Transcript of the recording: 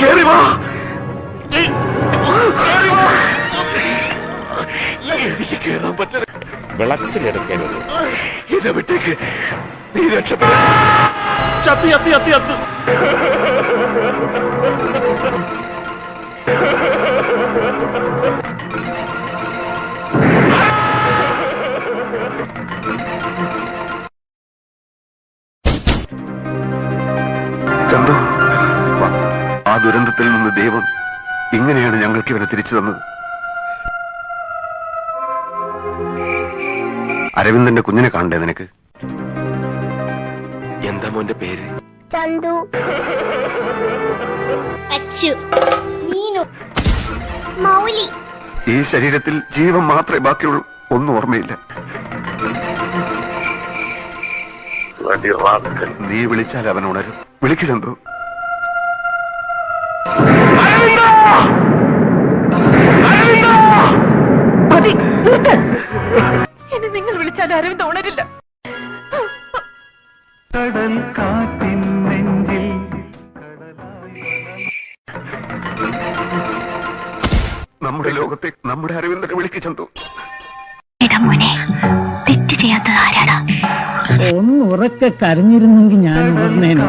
കേറി വാ. എനിക്ക് കേറാൻ പറ്റില്ല. വിളച്ചിലെടുക്കരുത്. എന്നെ വിട്ടേക്ക്. നീ രക്ഷപ്പെടാ. ചത്ത് ചത്ത് ചത്ത് ചത്ത്. ചന്തു, ആ ദുരന്തത്തിൽ നിന്ന് ദൈവം ഇങ്ങനെയാണ് ഞങ്ങൾക്ക് ഇവനെ തിരിച്ചു തന്നത്. അരവിന്ദന്റെ കുഞ്ഞിനെ കാണണ്ടേ നിനക്ക്? എന്താ മോന്റെ പേര്? ചന്തു, അച്ചു, മീനു, മൗലി. ഈ ശരീരത്തിൽ ജീവൻ മാത്രമേ ബാക്കിയുള്ളൂ. ഒന്നും ഓർമ്മയില്ല. നീ വിളിച്ചാൽ അവൻ ഉണരും. വിളിക്കു ചന്തു. ഇനി നിങ്ങൾ വിളിച്ചാൽ അരവിന്ദ് ഉണരില്ല. കടൽ കാറ്റിൻ നെഞ്ചിൽ നമ്മുടെ ലോകത്തെ നമ്മുടെ അരവിന്ദനെ വിളിക്കു ചന്തു. മോനെ, തെറ്റ് ചെയ്യാത്തത് ആരാടാ? ഒന്ന് ഉറക്കെ കരഞ്ഞിരുന്നെങ്കിൽ ഞാൻ ഉണർന്നേനെ.